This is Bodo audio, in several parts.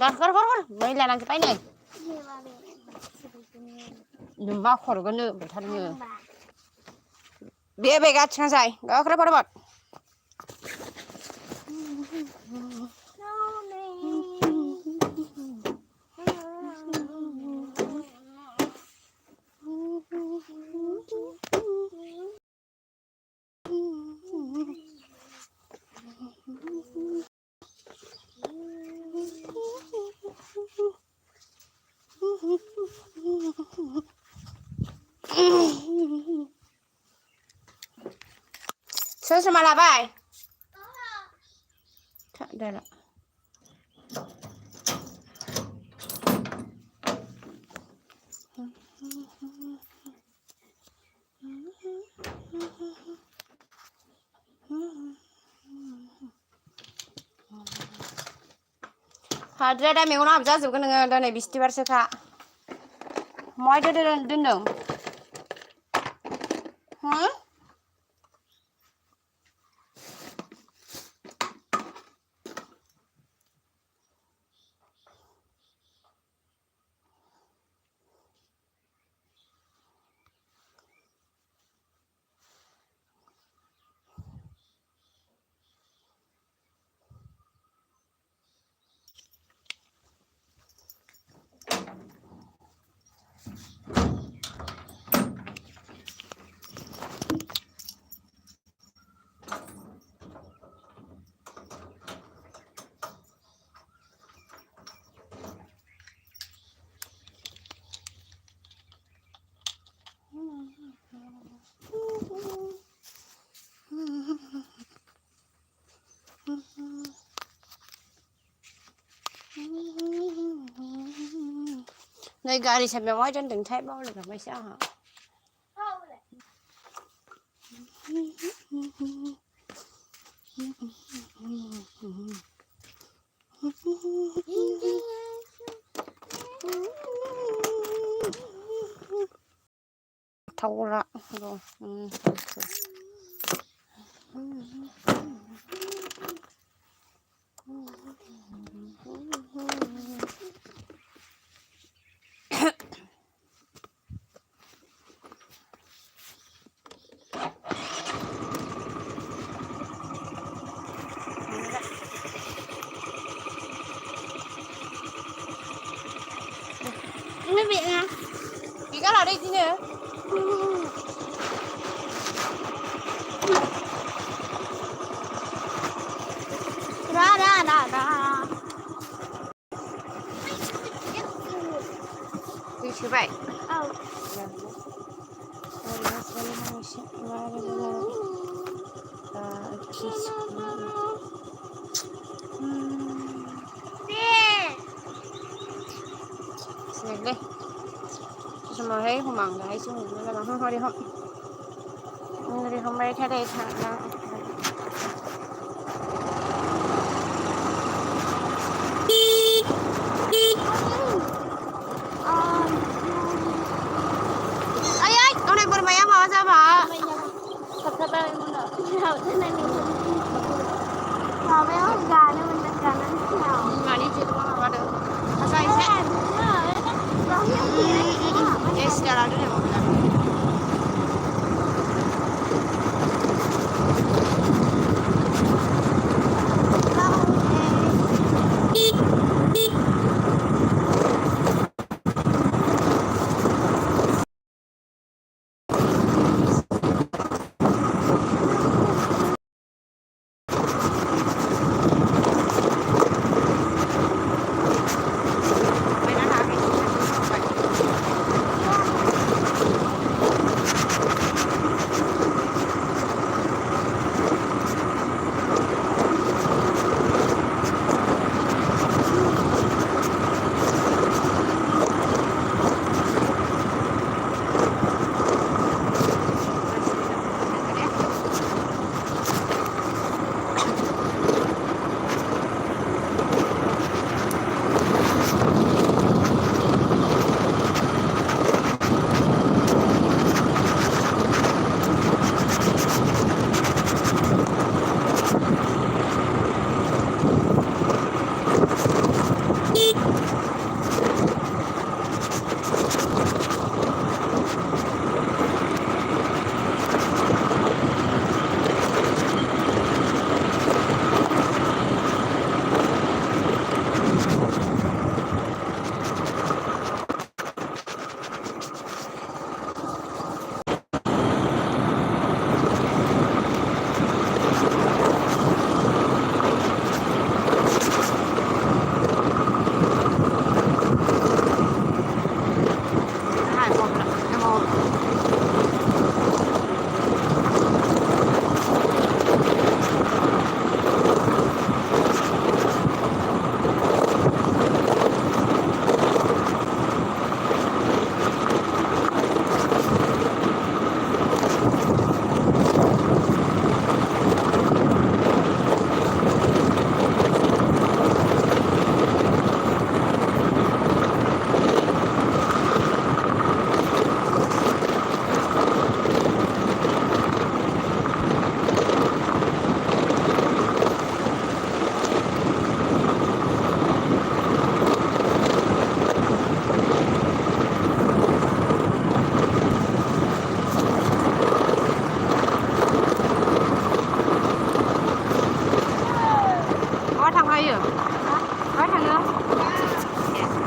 कर मैला नांजोब्बाय नै मा खर'गोननो बुथारनो बे गाथिं जाय गाख्रा फटाफट सोर मालाबाय दा हाद्राया दा मेगनाव हाबजाजोबगोन नोङो दिनै बिस्थिबारसोखा महाय दोनदों नै गारि साबियाव महाय दोनदोंथाय बावलायलांबायसो आंहा थावरा Nó bị nè. Bị cái nào đây chứ nhỉ? Ra. Đi chứ vậy. Đi mà thấy không bằng cái xuống là bằng thôi đi không đây đây thằng đó ai con này bật máy mà ra mà thật đây thế này mình vào với ốc gà nên mình đặt gà nó nào mà đi chưa có vào được sao sẽ yes, jalan dulu ya. Ayo. Có thằng không? Dạ.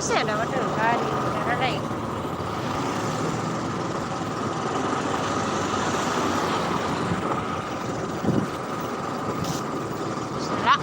Bisa dapat dari dari salah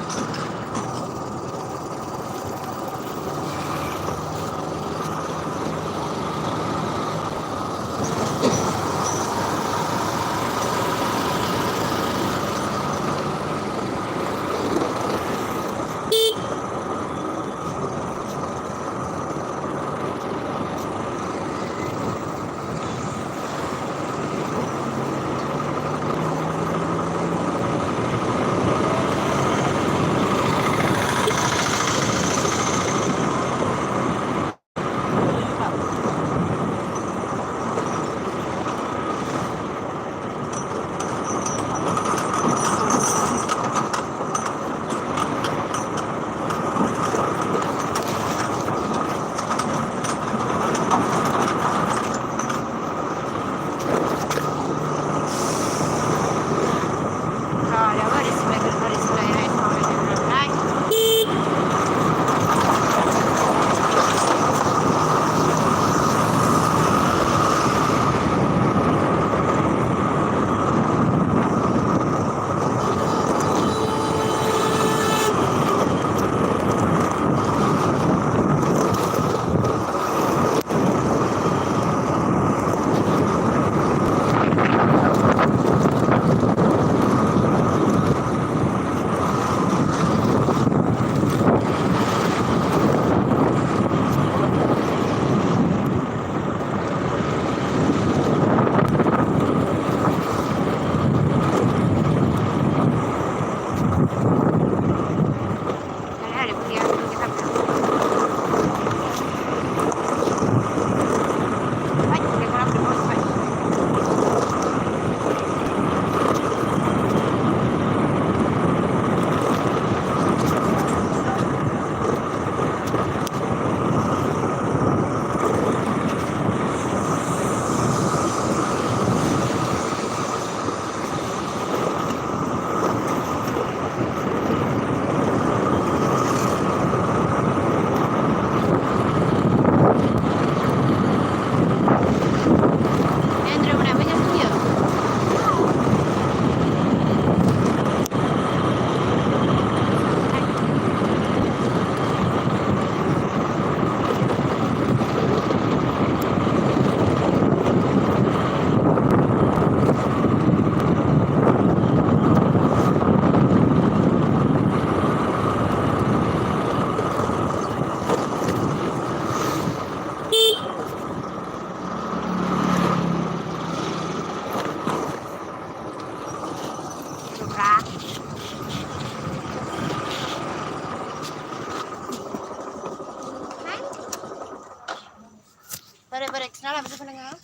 Mana bisa pendengar?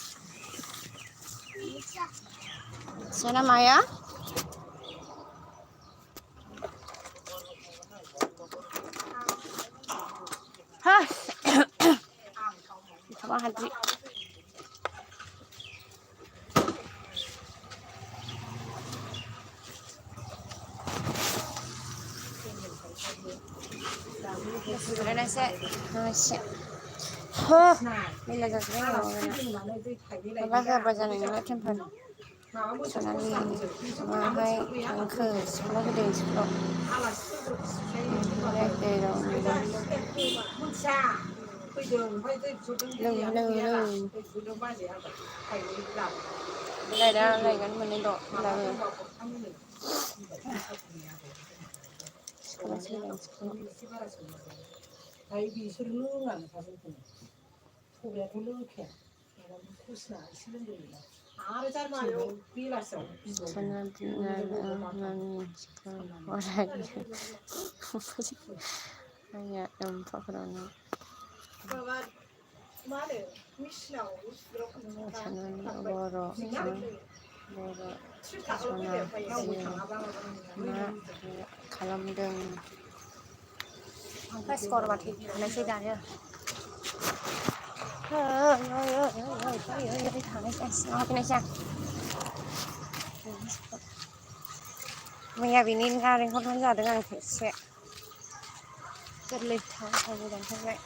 Sana Maya. Hah. Sama Hadri. Sebenarnya saya ini lagi apa berjalan dengan tempat soalnya mahai angker sekolah gede sekolah đây đó này gắn mình lên độ là hanya empat orang. Kalamdeng. Pas skor mati, mana sih dah ya? Mày binin ra đến con giờ dengan sẽ rất lịch thang thôi như thế vậy.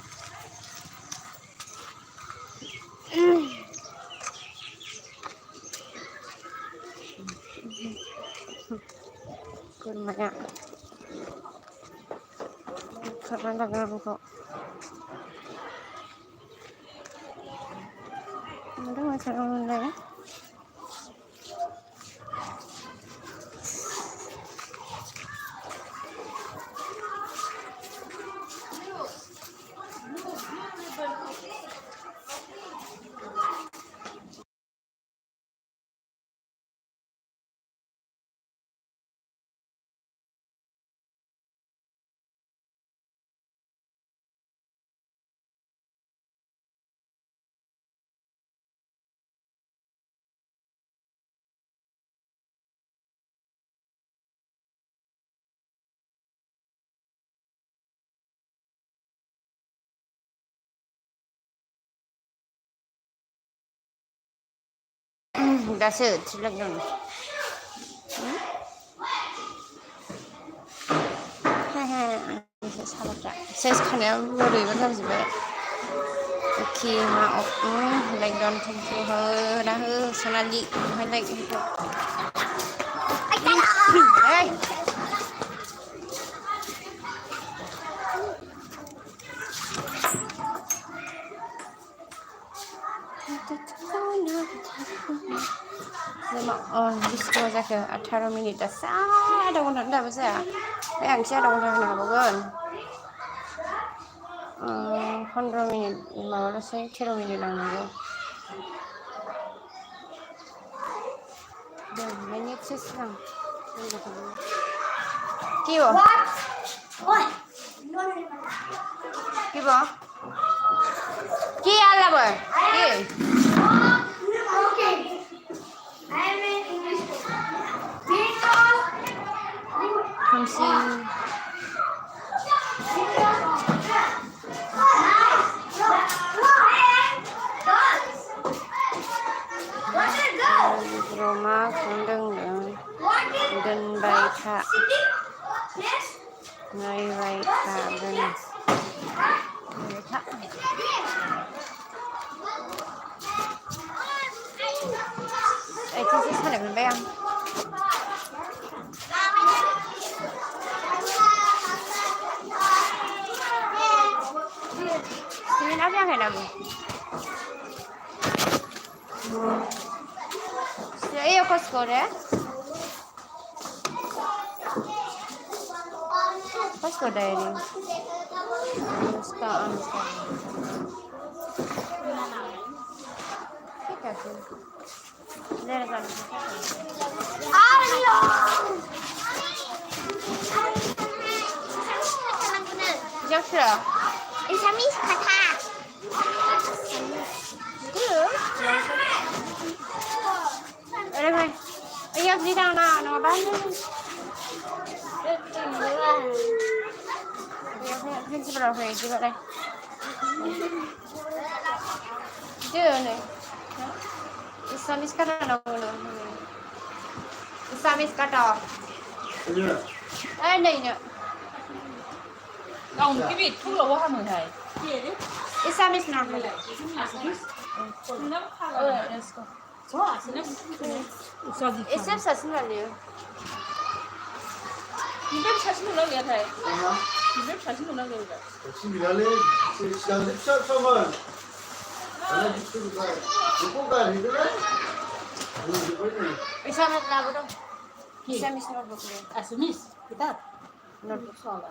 Con mày ạ. Kapan dagang kok? Ada masalah online. That's it. Look down. Saya sekarang baru berapa sih, Mbak? Oke, maaf. Like down thank you. Dah sanji. Like itu. Hey. Disco ra kìa 18 minit đã xa đâu còn thằng nào bây giờ mấy hàng xe đâu còn thằng nào gần 15 minit mà nó sẽ 3 minit lang nữa dan menit sekarang kibo kibo ki ala boy ki rumah kandang dan baik hak ngay baik hak dan baik hak itu sih sana kan bayang ini apa yang ada bu Iya kos kore. Kos kore ini. Sekarang. Kita sih. Dari sana. Ayo. Jaksa. Isamis kata. Good. đi đâu nào nó bán đi. Principal về chứ vậy đây. Chứ này. Islamic cắt đâu nữa. Islamic cắt đâu. Đây này nè. Ông cái vịt thuốc lỗ hai mươi thầy. Islamic nào vậy? Let's go. İslam saçını alıyor. Bizim saçını ne oluyor thầy? Bizim saçını ne oluyor? Şimdi yani siyaset zaman. Ana gitti bu kadar. Bu kadar değil mi? İslamik ne bu da? İslamik ne bu? Asmis, kita. Notebook soalnya.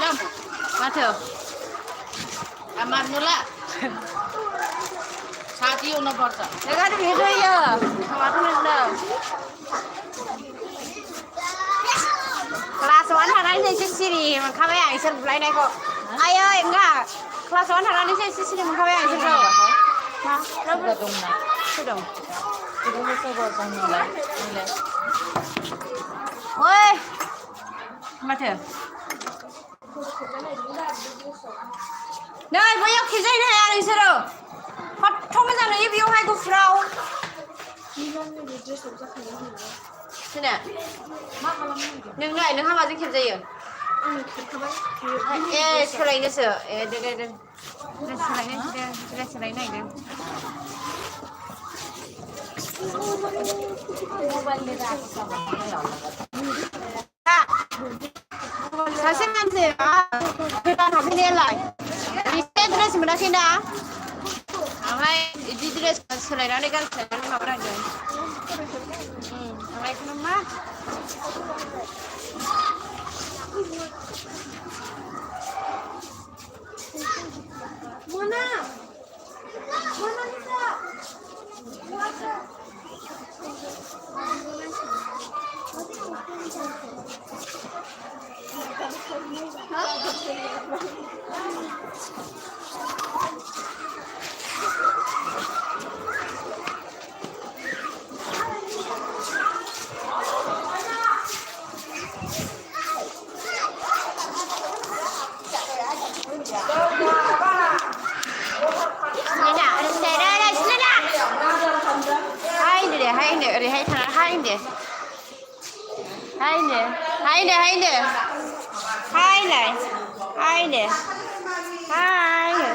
Lam, mata. Amat nula. Saat ini udah porta. Jangan video ya. Mata nula. Kelas 1 hari ini sisiri, kami yang isir belai naik kok. Ayo enggak. Kelas 1 hari ini sisiri, kami yang isir kok. Nah, Sudah dong nak. sudah. Itu bisa buat nilai. Nilai. Oi. Mata. Này, bây giờ khi dây này anh sẽ đâu? Phát thông cái này yêu hai cô frau. Thế nè. Nâng này, nâng hai bà dính kịp dây à? Ê, sửa lại nữa sửa. Ê, đây. Đây sửa lại này, đây sửa lại này đây. 사실 안돼요. 일단 하긴 해라. 이 드레스 뭐라 신다? 아마이 이 드레스 슬라이라네 갈 때는 막으라 돼. 아마이 그놈아. 뭐나? 뭐나? Sini nak, ada saya dah, sini nak. Hai ni dia, hai ni, ada hai tangan hai ni. Hai ni, hai ni, hai ni. Hai ni, hai ni. Hai ni.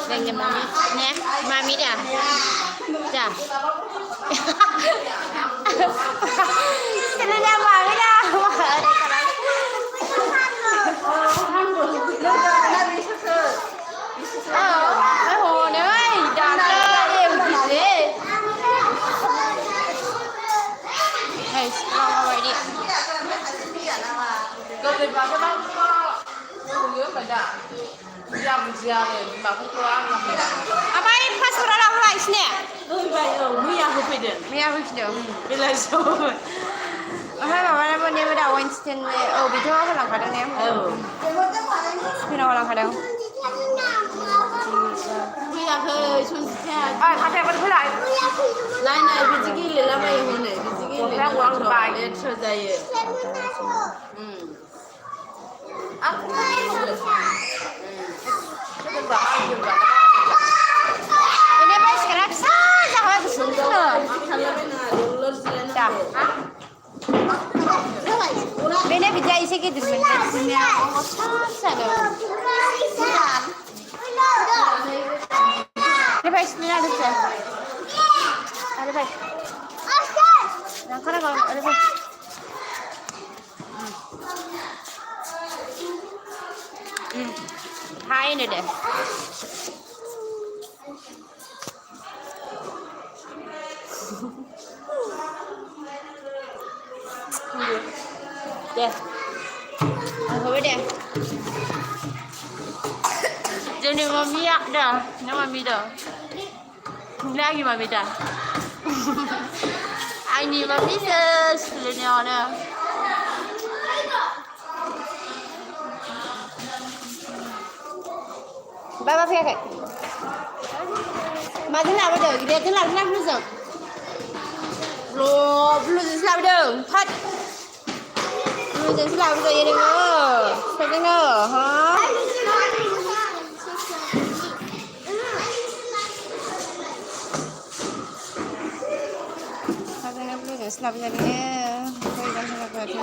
Đây là mami nè, mami dah. Dah. Sini dah mami dah. Cái hồ này ơi, đàn tơ em gì thế? Hey, long away đi. Cơ thì vào cái bác có không nhớ phải đã dầm dầm này mà không có ăn làm gì. Apa ini pas orang lain sini? Mia không phải được. Mia begitu. Bila số. Hai bapak nama ni benda Winston. Oh, betul orang kadang ni. Pino orang kadang. Mia khơi xuân xe. Ai, kadang apa tu lại? Lại này bị gì kia là mày hôm này bị gì kia là quăng bài để cho dây. Ăn. Cái bà ăn được bà. Ini pas sekarang saja kalau tu sudah. Dah. Benda bijak isi kita benda sini. Oh, saja. Ini pas ni ada tu. Ada pas. Yang mana kalau ada pas? Hai ni deh. Deh. Apa deh? Jadi mami dah. Nama mami dah. Lagi mami dah. Angni mami dah. Sebenarnya ada. Bapa pihak. Macam apa dah? Dia tu nak nak blue zone. Blue zone selap dah. Pat. Blue zone selap dah ini ke? Sekarang ke? Ha? Sekarang blue zone selap dah ni. Kau dah selap dah tu.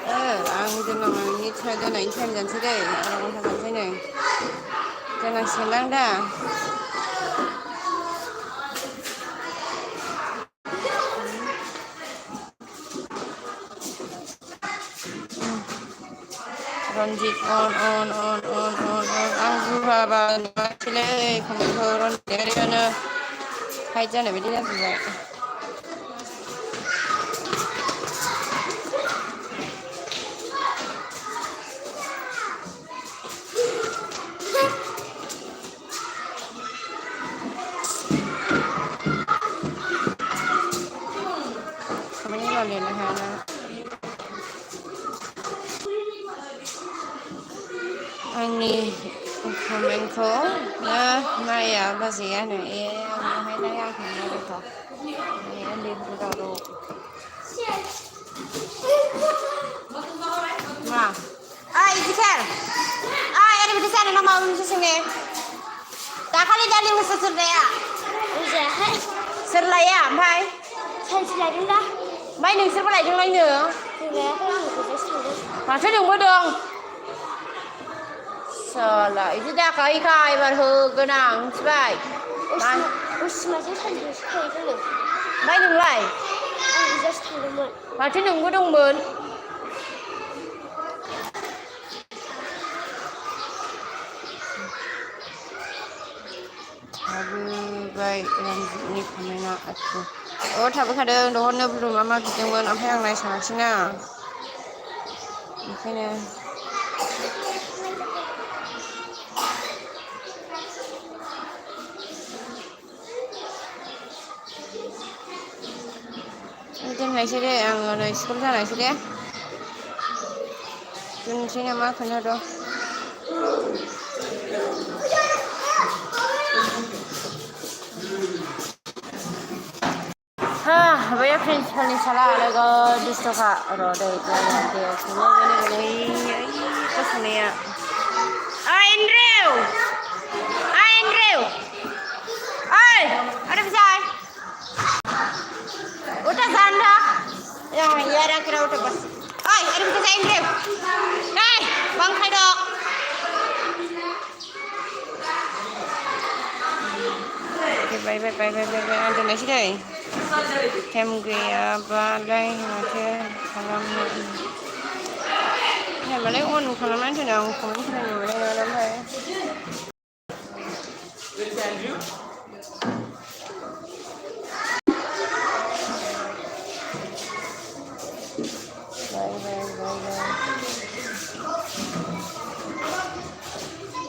Aku jangan ni saya dah nak intern dan sedai. Orang macam saya ni. Jangan senang dah. Ranjit on. Aku bapa ni macam ni. Kamu orang dari mana? Hai jangan beri dia juga. Lên là hai nó angni comment khó nha mai à bà gì này em hay lấy ăn thì được không em đi từ đầu đồ mà ai đi xem ai anh đi xem nó mau đi xem nè ta kali jadi mesti seraya seraya mai seraya dah mấy đừng sẽ có lại trong đây nữa mà sẽ đừng có đường sợ lại chứ ta có ý khai và hư cái nàng chứ vậy mấy đừng lại mà chứ đừng có đông mượn vậy làm gì không nào oh tapi kadang dohonnya belum lama kita buat apa yang lain sana sini makanya दोननायसै दे आङो नै स्कुल जानायसै दे दोनसै नामा खोन्थाद' बैयो प्रिन्सिपालनि फिसाला नोगोद दुस्थ'खा र' दै दैयाव सोमो बेनो गसंनाया एन्ड्रिउ एन्ड्रिउ ओइ ada besar udah sana ya ya ada kira udah pas oi ada besar Andrew nih bang Haidok oke bye ada nasi deh tem gaya macam खालामनो ya malah on खालामनानै दोनो आं कमेन्ट फरायनो मोननाय नङा ओमफ्राय